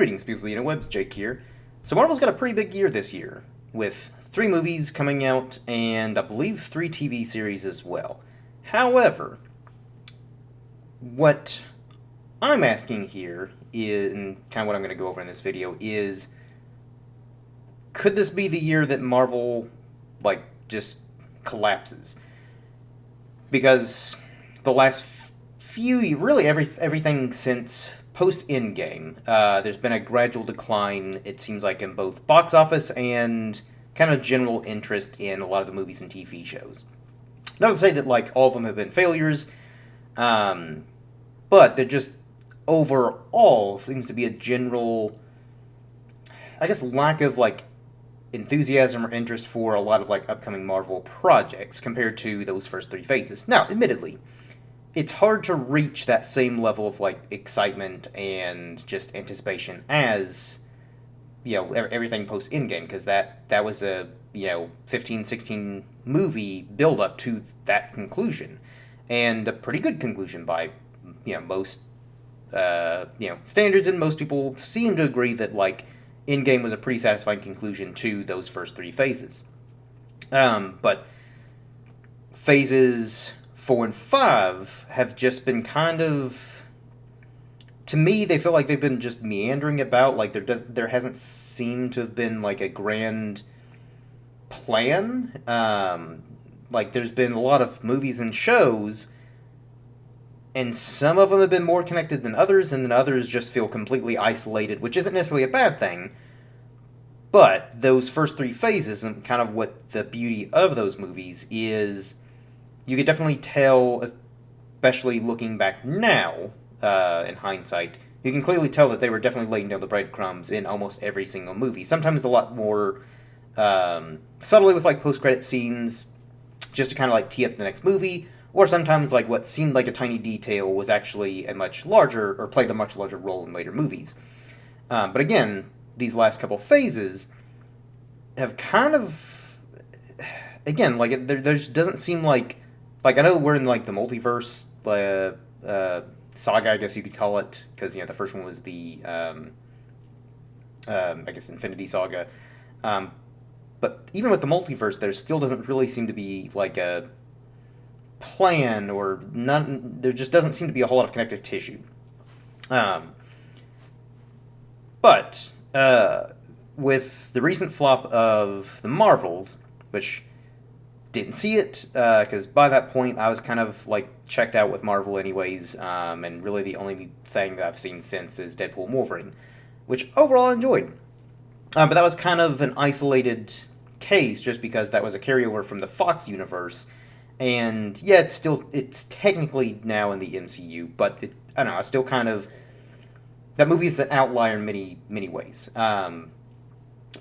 Greetings, people of the interwebs, Jake here. So Marvel's got a pretty big year this year, with 3 movies coming out, and I believe 3 TV series as well. However, what I'm asking here, is, and kind of what I'm going to go over in this video, is could this be the year that Marvel, just collapses? Because the last few, really everything since post-Endgame, there's been a gradual decline, it seems like, in both box office and kind of general interest in a lot of the movies and TV shows. Not to say that, all of them have been failures, but they're just, overall, seems to be a general, I guess, lack of, enthusiasm or interest for a lot of, upcoming Marvel projects compared to those first 3 phases. Now, admittedly, it's hard to reach that same level of excitement and just anticipation as everything post Endgame, because that was a 15, 16 movie build up to that conclusion, and a pretty good conclusion by most standards, and most people seem to agree that Endgame was a pretty satisfying conclusion to those first 3 phases. But phases 4 and 5 have just been kind of, to me, they feel like they've been just meandering about. There hasn't seemed to have been a grand plan. There's been a lot of movies and shows, and some of them have been more connected than others, and then others just feel completely isolated, which isn't necessarily a bad thing. But those first 3 phases, and kind of what the beauty of those movies is, you could definitely tell, especially looking back now, in hindsight, you can clearly tell that they were definitely laying down the breadcrumbs in almost every single movie. Sometimes a lot more subtly with post-credit scenes, just to kind of tee up the next movie, or sometimes what seemed like a tiny detail was actually a much larger, or played a much larger role in later movies. But again, these last couple phases have kind of, again, there just doesn't seem I know we're in the multiverse saga, I guess you could call it, because the first one was the I guess Infinity Saga. But even with the multiverse, there still doesn't really seem to be a plan, or none. There just doesn't seem to be a whole lot of connective tissue. But with the recent flop of the Marvels, which didn't see it, because by that point I was kind of checked out with Marvel anyways, and really the only thing that I've seen since is Deadpool and Wolverine, which overall I enjoyed. But that was kind of an isolated case, just because that was a carryover from the Fox universe, and yeah, it's technically now in the MCU, but I don't know, I still kind of, that movie is an outlier in many ways.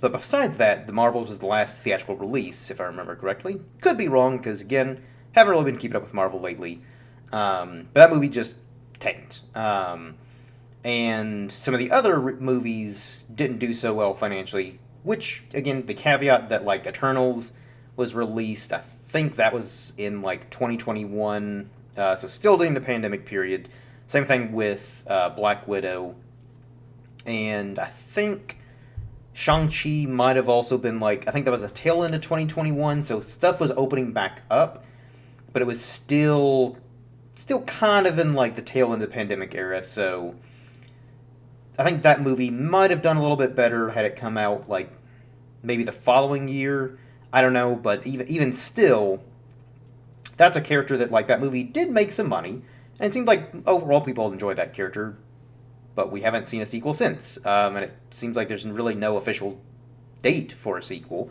But besides that, The Marvels was the last theatrical release, if I remember correctly. Could be wrong, because, again, haven't really been keeping up with Marvel lately. But that movie just tanked. And some of the other movies didn't do so well financially, which, again, the caveat that, Eternals was released, I think that was in, 2021, so still during the pandemic period. Same thing with Black Widow. And I think Shang-Chi might have also been I think that was a tail end of 2021, so stuff was opening back up, but it was still kind of in the tail end of the pandemic era, so I think that movie might have done a little bit better had it come out maybe the following year. I don't know, but even still, that's a character that that movie did make some money, and it seemed like overall people enjoyed that character. But we haven't seen a sequel since, and it seems like there's really no official date for a sequel,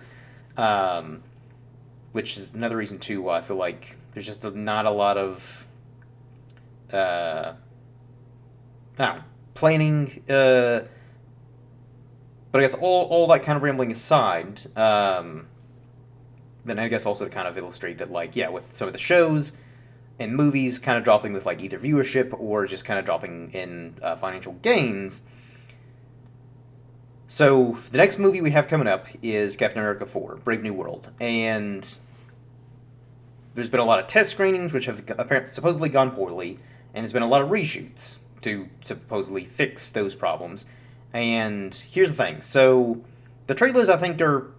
which is another reason, too, why I feel like there's just not a lot of, I don't know, planning, but I guess all that kind of rambling aside, then I guess also to kind of illustrate that, yeah, with some of the shows and movies kind of dropping with either viewership or just kind of dropping in financial gains. So the next movie we have coming up is Captain America 4, Brave New World, and there's been a lot of test screenings which have apparently supposedly gone poorly, and there's been a lot of reshoots to supposedly fix those problems. And here's the thing. So the trailers I think are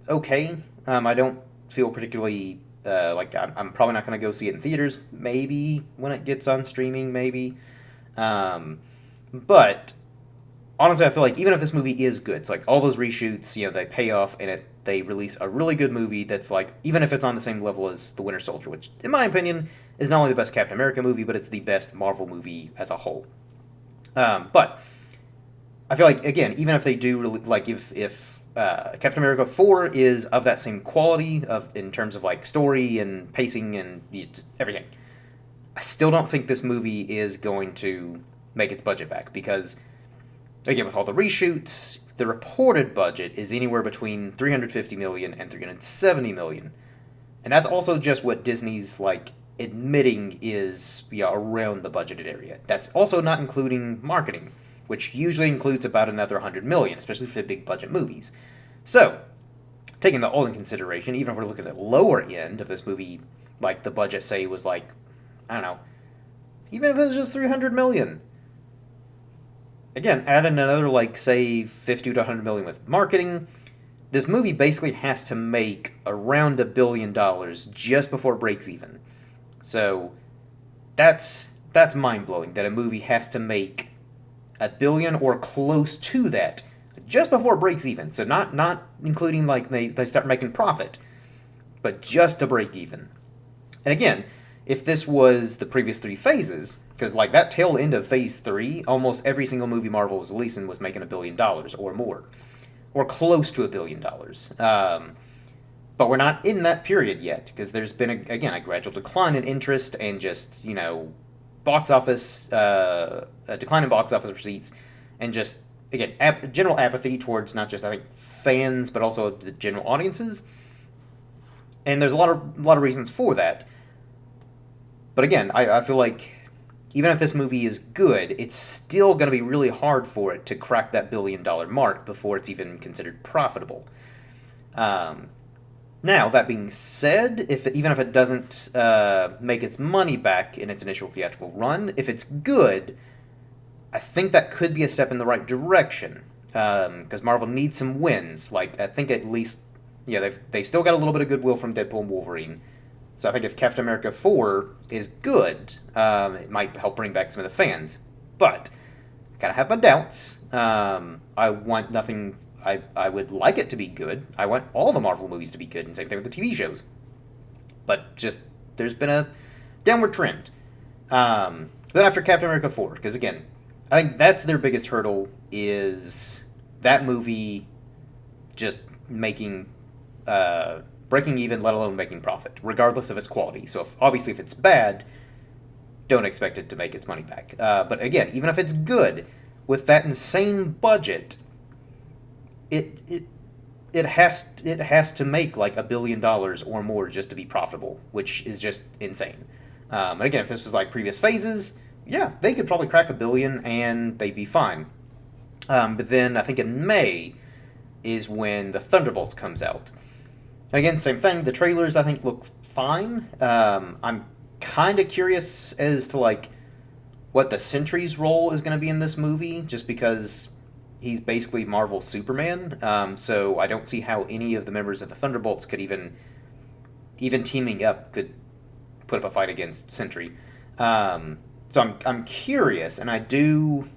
okay. I don't feel particularly like I'm probably not going to go see it in theaters. Maybe when it gets on streaming, maybe. Um, but honestly, I feel like even if this movie is good, so like all those reshoots, they pay off and they release a really good movie that's like, even if it's on the same level as The Winter Soldier, which in my opinion is not only the best Captain America movie, but it's the best Marvel movie as a whole. But I feel like again, even if they do really, like if Captain America 4 is of that same quality of in terms of like story and pacing and just everything, I still don't think this movie is going to make its budget back because again, with all the reshoots, the reported budget is anywhere between 350 million and 370 million. And that's also just what Disney's like admitting is around the budgeted area. That's also not including marketing, which usually includes about another 100 million, especially for big budget movies. So, taking that all in consideration, even if we're looking at the lower end of this movie, like the budget say was like, I don't know, even if it was just 300 million, again, add in another, like, say, 50 to 100 million with marketing, this movie basically has to make around $1 billion just before it breaks even. So, that's mind-blowing, that a movie has to make $1 billion or close to that just before it breaks even. So not including, like, they start making profit, but just to break even. And again, if this was the previous three phases, because like that tail end of phase 3, almost every single movie Marvel was releasing was making $1 billion or more, or close to $1 billion. But we're not in that period yet because there's been again a gradual decline in interest and just box office a decline in box office receipts and just again general apathy towards not just I think fans but also the general audiences. And there's a lot of reasons for that. But again, I feel like even if this movie is good, it's still going to be really hard for it to crack that $1 billion mark before it's even considered profitable. Now, that being said, even if it doesn't make its money back in its initial theatrical run, if it's good, I think that could be a step in the right direction. Because Marvel needs some wins. Like, I think at least, they still got a little bit of goodwill from Deadpool and Wolverine. So I think if Captain America 4 is good, it might help bring back some of the fans. But I kind of have my doubts. I want nothing. I would like it to be good. I want all the Marvel movies to be good, and same thing with the TV shows. But just there's been a downward trend. Then after Captain America 4, because again, I think that's their biggest hurdle is that movie just making. Breaking even, let alone making profit, regardless of its quality. So obviously if it's bad, don't expect it to make its money back. But again, even if it's good, with that insane budget, it has to make like $1 billion or more just to be profitable, which is just insane. And again, if this was like previous phases, yeah, they could probably crack $1 billion and they'd be fine. But then I think in May is when the Thunderbolts comes out. Again, same thing. The trailers, I think, look fine. I'm kind of curious as to, like, what the Sentry's role is going to be in this movie, just because he's basically Marvel's Superman. So I don't see how any of the members of the Thunderbolts could even teaming up, could put up a fight against Sentry. So I'm curious, and I do...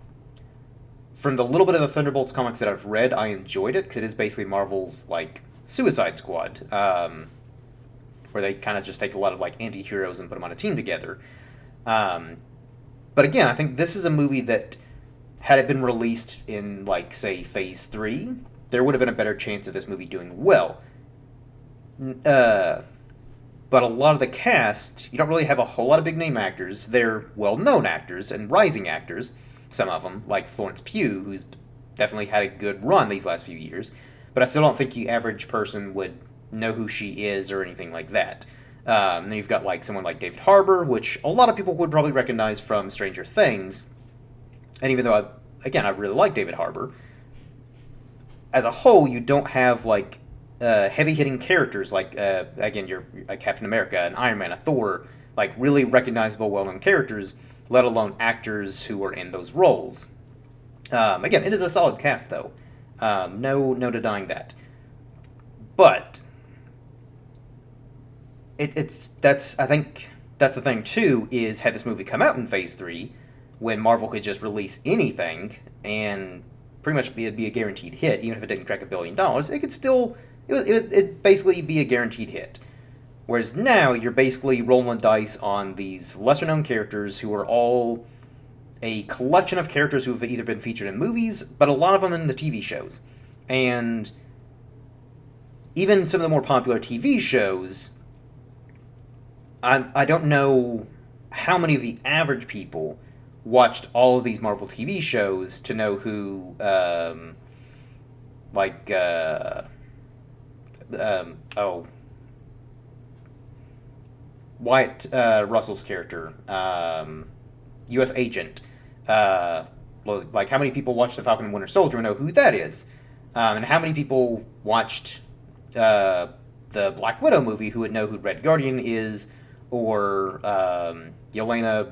From the little bit of the Thunderbolts comics that I've read, I enjoyed it, because it is basically Marvel's, like... Suicide Squad, where they kind of just take a lot of like anti-heroes and put them on a team together. But again, I think this is a movie that, had it been released in like say Phase 3, there would have been a better chance of this movie doing well. But a lot of the cast, you don't really have a whole lot of big name actors. They're well-known actors and rising actors, some of them, like Florence Pugh, who's definitely had a good run these last few years. But I still don't think the average person would know who she is or anything like that. And then you've got like someone like David Harbour, which a lot of people would probably recognize from Stranger Things. And even though, I really like David Harbour, as a whole, you don't have like heavy-hitting characters like, again, your Captain America, an Iron Man, a Thor, like really recognizable, well-known characters, let alone actors who are in those roles. Again, it is a solid cast, though. No denying that. But it's that's I think that's the thing too. Is had this movie come out in Phase 3, when Marvel could just release anything and pretty much be a guaranteed hit, even if it didn't crack $1 billion, it could still it'd basically be a guaranteed hit. Whereas now you're basically rolling dice on these lesser known characters who are all a collection of characters who have either been featured in movies, but a lot of them in the TV shows. And even some of the more popular TV shows, I don't know how many of the average people watched all of these Marvel TV shows to know who, like, oh, Wyatt Russell's character, U.S. Agent. Like, how many people watched The Falcon and Winter Soldier and know who that is? And how many people watched the Black Widow movie who would know who Red Guardian is, or Yelena,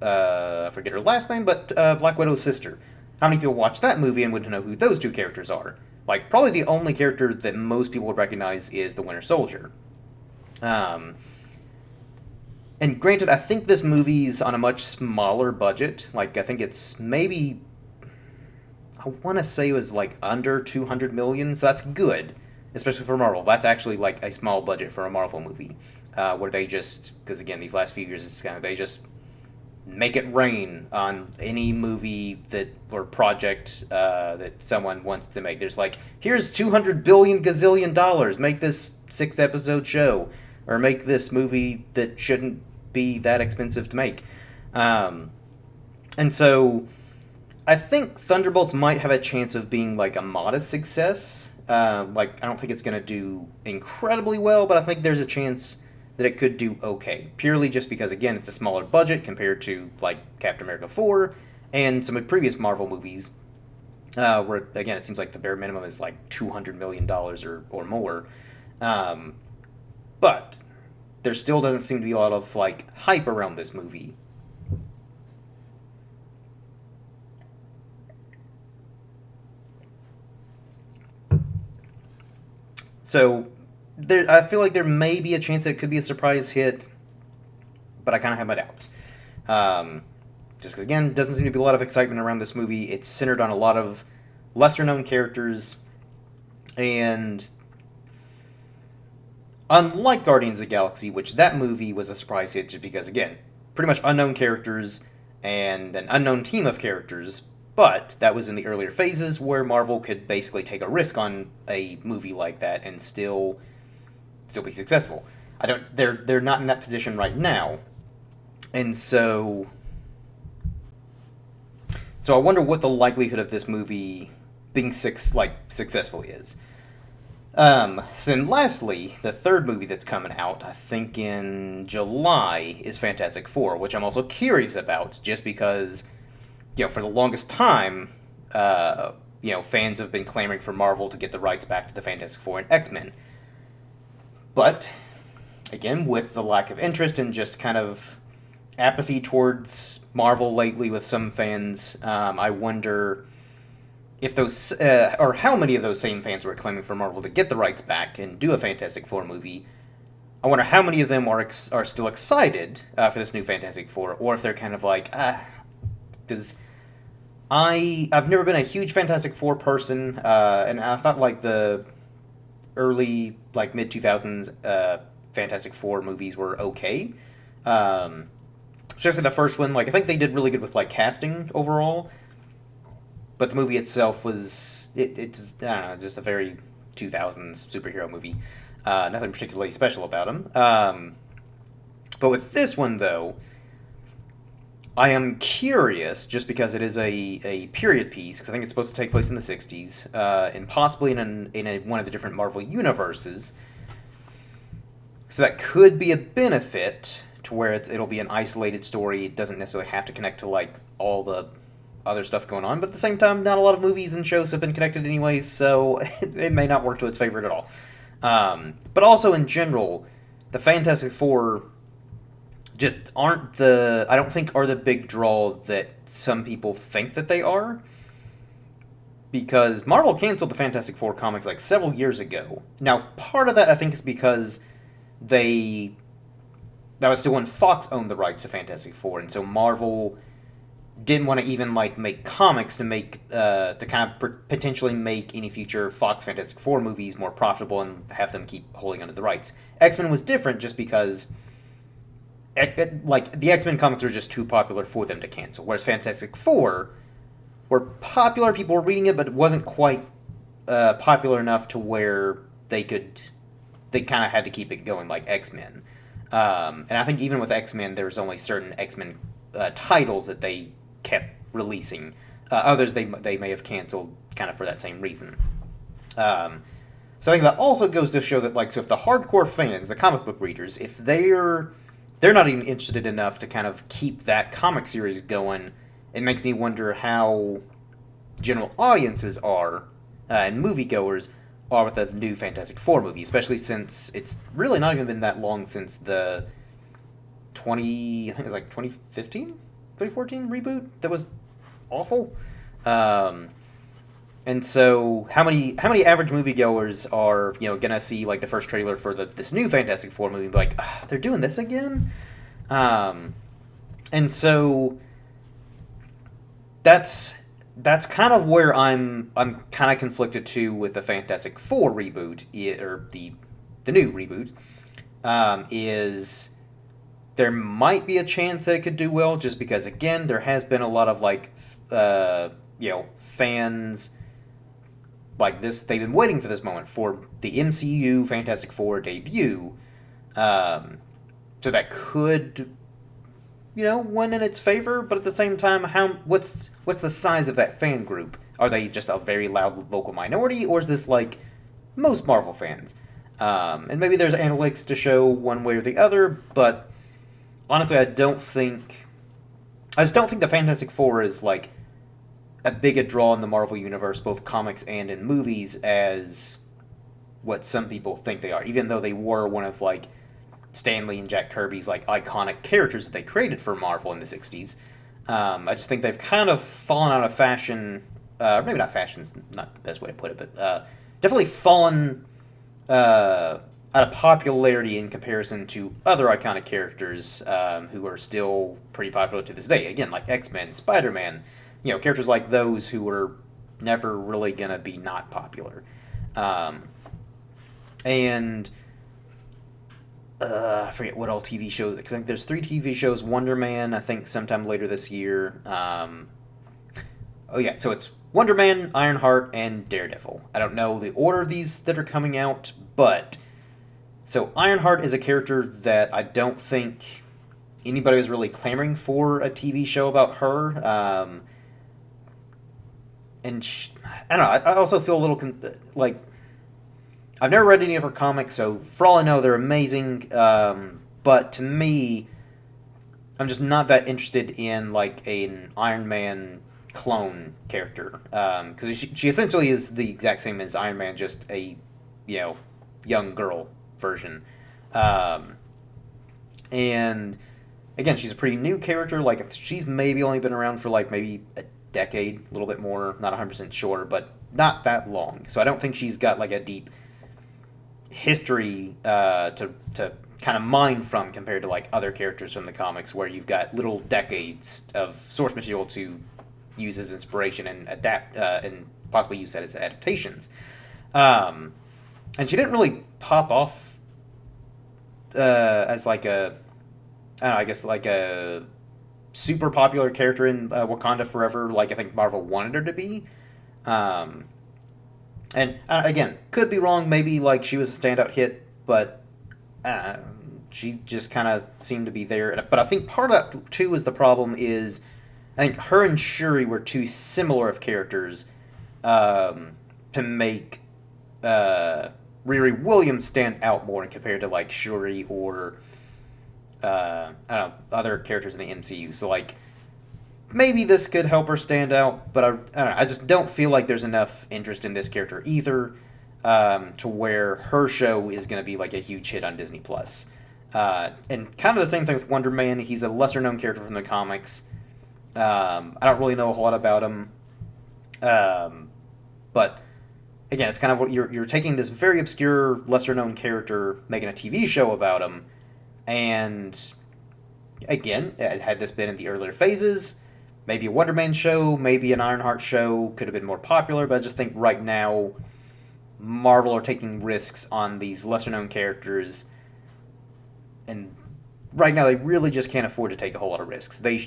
I forget her last name, but Black Widow's sister. How many people watched that movie and would know who those two characters are? Like, probably the only character that most people would recognize is the Winter Soldier. And granted, I think this movie's on a much smaller budget. Like, I think it's maybe, I want to say it was like under 200 million, so that's good, especially for Marvel. That's actually like a small budget for a Marvel movie, where they just, because again, these last few years, it's kind of, they just make it rain on any movie that or project that someone wants to make. There's like, here's 200 billion gazillion dollars, make this 6-episode show, or make this movie that shouldn't be that expensive to make. And so I think Thunderbolts might have a chance of being like a modest success. Like, I don't think it's going to do incredibly well, but I think there's a chance that it could do okay. Purely just because, again, it's a smaller budget compared to, like, Captain America 4 and some of the previous Marvel movies, where, again, it seems like the bare minimum is like $200 million or more. But there still doesn't seem to be a lot of, like, hype around this movie. So I feel like there may be a chance it could be a surprise hit, but I kind of have my doubts. Just because, again, doesn't seem to be a lot of excitement around this movie. It's centered on a lot of lesser-known characters, and unlike Guardians of the Galaxy, which that movie was a surprise hit just because, again, pretty much unknown characters and an unknown team of characters, but that was in the earlier phases where Marvel could basically take a risk on a movie like that and still be successful. They're not in that position right now. And so I wonder what the likelihood of this movie being successful is. So then lastly, the third movie that's coming out, I think in July, is Fantastic Four, which I'm also curious about, just because, for the longest time, fans have been clamoring for Marvel to get the rights back to the Fantastic Four and X-Men. But, again, with the lack of interest and just kind of apathy towards Marvel lately with some fans, I wonder if those, or how many of those same fans were claiming for Marvel to get the rights back and do a Fantastic Four movie. I wonder how many of them are still excited for this new Fantastic Four, or if they're kind of like, because I've never been a huge Fantastic Four person, and I thought like the early, like mid 2000s Fantastic Four movies were okay. Especially the first one, like I think they did really good with like casting overall. But the movie itself was, it's I don't know, just a very 2000s superhero movie. Nothing particularly special about them. But with this one, though, I am curious, just because it is a period piece, because I think it's supposed to take place in the 60s, and possibly in one of the different Marvel universes. So that could be a benefit to where it'll be an isolated story. It doesn't necessarily have to connect to, like, all the other stuff going on, but at the same time, not a lot of movies and shows have been connected anyway, so it may not work to its favor at all. But also, in general, the Fantastic Four just I don't think are the big draw that some people think that they are. because Marvel canceled the Fantastic Four comics like several years ago. Now, part of that I think is because they that was still when Fox owned the rights to Fantastic Four, and so Marvel didn't want to even like make comics to make to kind of potentially make any future Fox Fantastic Four movies more profitable and have them keep holding onto the rights. X-Men was different just because like the X-Men comics were just too popular for them to cancel, whereas Fantastic Four were popular, people were reading it, but it wasn't quite popular enough to where they kind of had to keep it going like X-Men. And I think even with X-Men, there's only certain X-Men titles that they kept releasing. Others they may have canceled kind of for that same reason. So I think that also goes to show that like so if the hardcore fans, the comic book readers, if they're not even interested enough to kind of keep that comic series going, it makes me wonder how general audiences are and moviegoers are with the new Fantastic Four movie, especially since it's really not even been that long since the I think it was like 2015, 2014 reboot that was awful. And so, how many average moviegoers are gonna see like the first trailer for this new Fantastic Four movie and be like, they're doing this again? And so that's kind of where I'm kind of conflicted too with the Fantastic Four reboot or the new reboot. Is there might be a chance that it could do well just because again there has been a lot of like fans like this. They've been waiting for this moment for the MCU Fantastic Four debut. So that could win in its favor, but at the same time, what's the size of that fan group? Are they just a very loud vocal minority, or is this like most Marvel fans? And maybe there's analytics to show one way or the other, but honestly, I just don't think the Fantastic Four is like a big a draw in the Marvel universe, both comics and in movies, as what some people think they are. Even though they were one of like Stan Lee and Jack Kirby's like iconic characters that they created for Marvel in the '60s. I just think they've kind of fallen out of fashion. Maybe not fashion's not the best way to put it, but definitely fallen out of popularity in comparison to other iconic characters who are still pretty popular to this day. Again, like X-Men, Spider-Man, characters like those who were never really gonna be not popular. And I forget what all TV shows, because I think there's 3 TV shows. Wonder Man, I think sometime later this year. So it's Wonder Man, Ironheart, and Daredevil. I don't know the order of these that are coming out, but so Ironheart is a character that I don't think anybody was really clamoring for a TV show about her. I don't know. I also feel a little like I've never read any of her comics, so for all I know, they're amazing. But to me, I'm just not that interested in like an Iron Man clone character, because she essentially is the exact same as Iron Man, just a young girl version. And again, she's a pretty new character. Like she's maybe only been around for like maybe a decade, a little bit more, not 100% sure, but not that long. So I don't think she's got like a deep history to kind of mine from compared to like other characters from the comics where you've got little decades of source material to use as inspiration and adapt and possibly use that as adaptations. And she didn't really pop off as like I don't know, I guess like a super popular character in Wakanda Forever, like I think Marvel wanted her to be. And again, could be wrong. Maybe like she was a standout hit, but she just kind of seemed to be there. But I think part of that too is the problem is I think her and Shuri were too similar of characters to make Riri Williams stand out more compared to like Shuri or I don't know, other characters in the MCU. So like maybe this could help her stand out, but I don't know. I just don't feel like there's enough interest in this character either to where her show is going to be like a huge hit on Disney Plus. And kind of the same thing with Wonder Man. He's a lesser known character from the comics. I don't really know a whole lot about him. But again, it's kind of what you're taking this very obscure, lesser known character, making a TV show about him, and again, had this been in the earlier phases, maybe a Wonder Man show, maybe an Ironheart show could have been more popular. But I just think right now, Marvel are taking risks on these lesser known characters, and right now they really just can't afford to take a whole lot of risks. This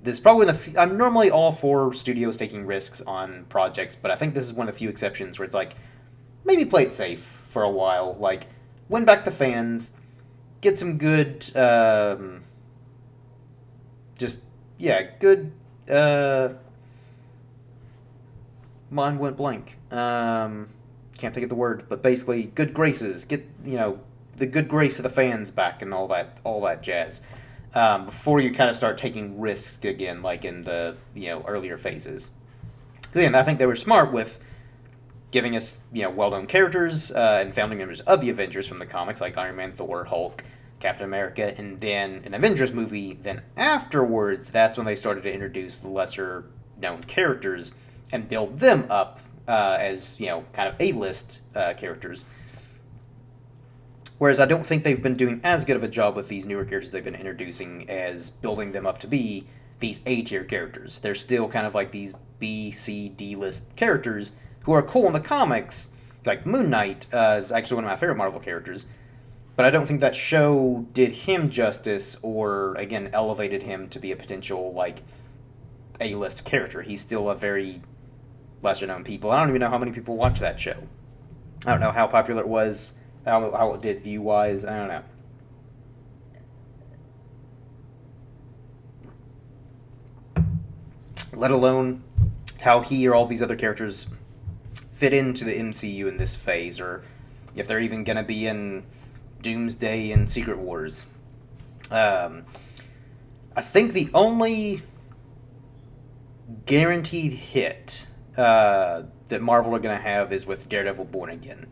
is probably I'm normally all for studios taking risks on projects, but I think this is one of the few exceptions where it's like, maybe play it safe for a while, like win back the fans, get some good, good. Mine went blank. Can't think of the word, but basically good graces. Get the good grace of the fans back and all that jazz. Before you kind of start taking risks again, like in the earlier phases. Because again, I think they were smart with giving us well-known characters and founding members of the Avengers from the comics, like Iron Man, Thor, Hulk, Captain America, and then an Avengers movie. Then afterwards, that's when they started to introduce the lesser-known characters and build them up as kind of A-list characters. Whereas I don't think they've been doing as good of a job with these newer characters they've been introducing as building them up to be these A-tier characters. They're still kind of like these B, C, D-list characters who are cool in the comics. Like Moon Knight is actually one of my favorite Marvel characters. But I don't think that show did him justice or, again, elevated him to be a potential, like, A-list character. He's still a very lesser-known people. I don't even know how many people watch that show. I don't know how popular it was, how it did view-wise. I don't know. Let alone how he or all these other characters fit into the MCU in this phase, or if they're even going to be in Doomsday and Secret Wars. I think the only guaranteed hit that Marvel are going to have is with Daredevil Born Again.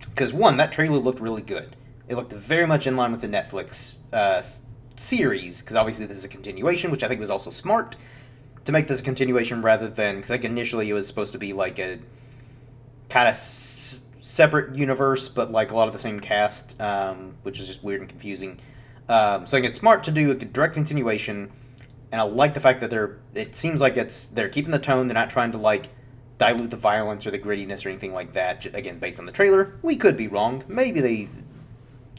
Because, one, that trailer looked really good. It looked very much in line with the Netflix series, because obviously this is a continuation, which I think was also smart to make this a continuation rather than, because like initially it was supposed to be like a kind of separate universe, but like a lot of the same cast, which is just weird and confusing. So I think it's smart to do a direct continuation, and I like the fact that it seems like they're keeping the tone, they're not trying to like dilute the violence or the grittiness or anything like that. Again, based on the trailer, we could be wrong. Maybe they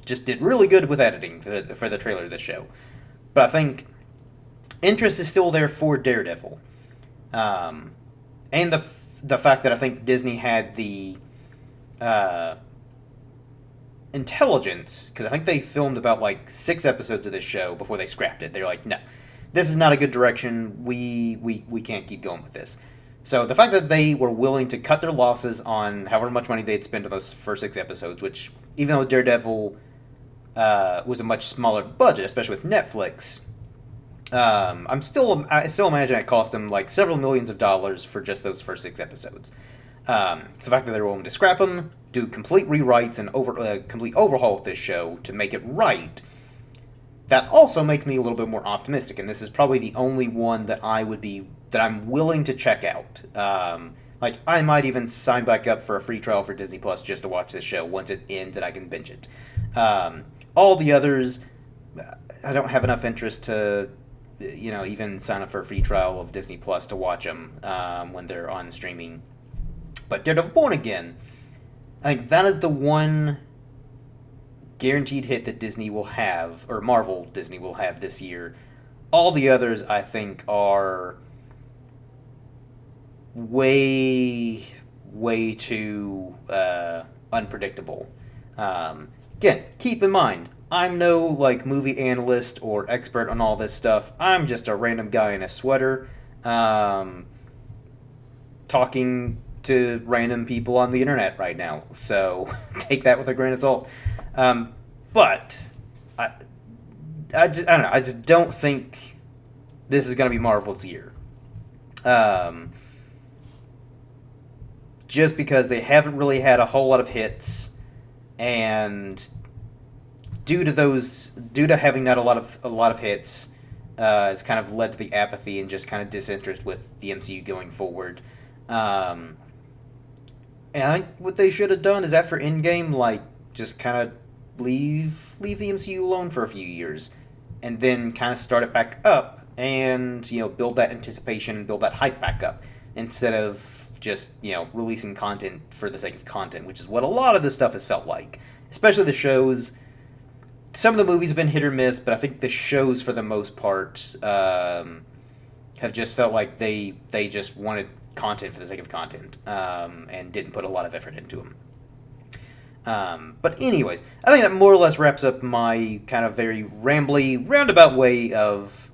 just did really good with editing for the trailer of this show. But I think interest is still there for Daredevil. And the fact that I think Disney had the intelligence, because I think they filmed about like 6 episodes of this show before they scrapped it. They're like, no, this is not a good direction. We can't keep going with this. So the fact that they were willing to cut their losses on however much money they'd spent on those first 6 episodes, which even though Daredevil was a much smaller budget, especially with Netflix, I still imagine it cost them like several millions of dollars for just those first 6 episodes. So the fact that they were willing to scrap them, do complete rewrites and complete overhaul of this show to make it right, that also makes me a little bit more optimistic. And this is probably the only one that I'm willing to check out. Like I might even sign back up for a free trial for Disney Plus just to watch this show once it ends and I can binge it. All the others, I don't have enough interest to even sign up for a free trial of Disney Plus to watch them when they're on streaming. But Daredevil Born Again, I think that is the one guaranteed hit that Disney will have, or Marvel Disney will have this year. All the others, I think, are way too unpredictable. Again, keep in mind, I'm no like movie analyst or expert on all this stuff. I'm just a random guy in a sweater talking to random people on the internet right now. So take that with a grain of salt. But I don't know. I just don't think this is going to be Marvel's year. Just because they haven't really had a whole lot of hits, and due to having not a lot of hits, has kind of led to the apathy and just kind of disinterest with the MCU going forward. And I think what they should have done is after Endgame, like, just kind of leave the MCU alone for a few years, and then kind of start it back up, and build that anticipation and build that hype back up, instead of just releasing content for the sake of content, which is what a lot of this stuff has felt like, especially the shows. Some of the movies have been hit or miss, but I think the shows, for the most part, have just felt like they just wanted content for the sake of content, and didn't put a lot of effort into them. But anyways, I think that more or less wraps up my kind of very rambly, roundabout way of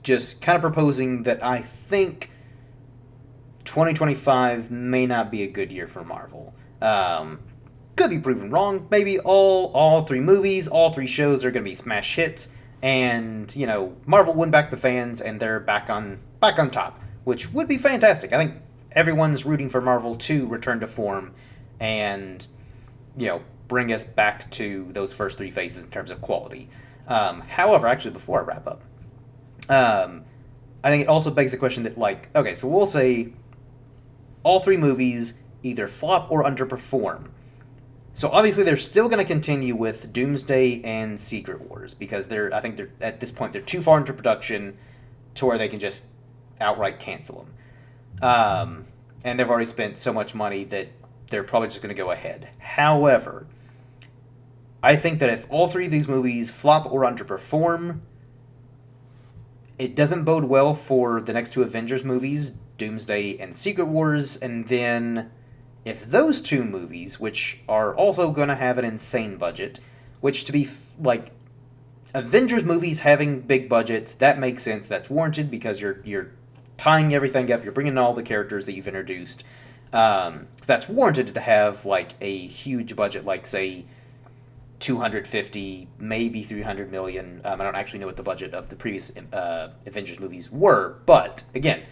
just kind of proposing that I think 2025 may not be a good year for Marvel. Could be proven wrong. Maybe all three movies, all three shows are going to be smash hits, and Marvel win back the fans, and they're back on top, which would be fantastic. I think everyone's rooting for Marvel to return to form, and bring us back to those first three phases in terms of quality. However, actually, before I wrap up, I think it also begs the question that, like, okay, so we'll say all three movies either flop or underperform. So obviously they're still going to continue with Doomsday and Secret Wars, because I think they're at this point they're too far into production to where they can just outright cancel them. And they've already spent so much money that they're probably just going to go ahead. However, I think that if all three of these movies flop or underperform, it doesn't bode well for the next two Avengers movies, Doomsday and Secret Wars, and then if those two movies, which are also going to have an insane budget, which to be like Avengers movies having big budgets, that makes sense. That's warranted because you're tying everything up. You're bringing in all the characters that you've introduced. So that's warranted to have like a huge budget, like say 250, maybe 300 million. I don't actually know what the budget of the previous Avengers movies were, but again,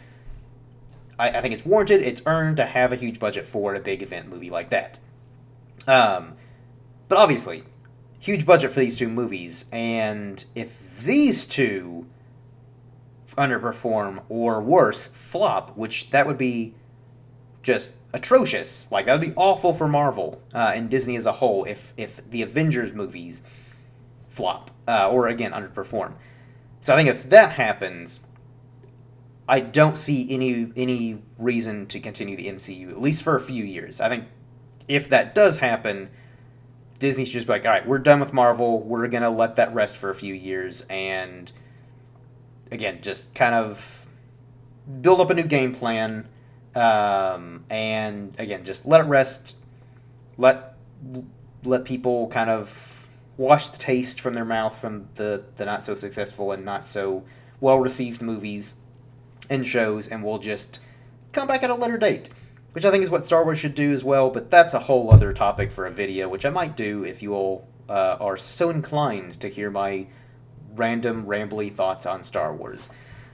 I think it's warranted, it's earned to have a huge budget for a big event movie like that. But obviously, huge budget for these two movies, and if these two underperform, or worse, flop, which that would be just atrocious. Like, that would be awful for Marvel and Disney as a whole if the Avengers movies flop, or again, underperform. So I think if that happens, I don't see any reason to continue the MCU, at least for a few years. I think if that does happen, Disney should just be like, all right, we're done with Marvel. We're going to let that rest for a few years and, again, just kind of build up a new game plan, and, again, just let it rest. Let people kind of wash the taste from their mouth from the not-so-successful and not-so-well-received movies and shows, and we'll just come back at a later date, which I think is what Star Wars should do as well, but that's a whole other topic for a video, which I might do if you all are so inclined to hear my random, rambly thoughts on Star Wars.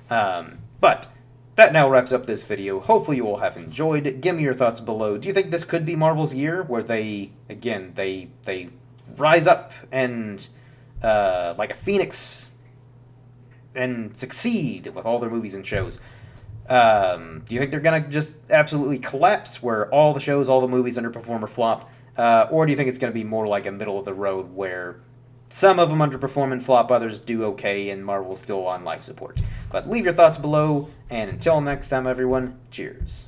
But that now wraps up this video. Hopefully you all have enjoyed. Give me your thoughts below. Do you think this could be Marvel's year, where they rise up and, like a phoenix, and succeed with all their movies and shows? Do you think they're going to just absolutely collapse, where all the shows, all the movies underperform or flop? Or do you think it's going to be more like a middle of the road, where some of them underperform and flop, others do okay, and Marvel's still on life support? But leave your thoughts below, and until next time, everyone, cheers.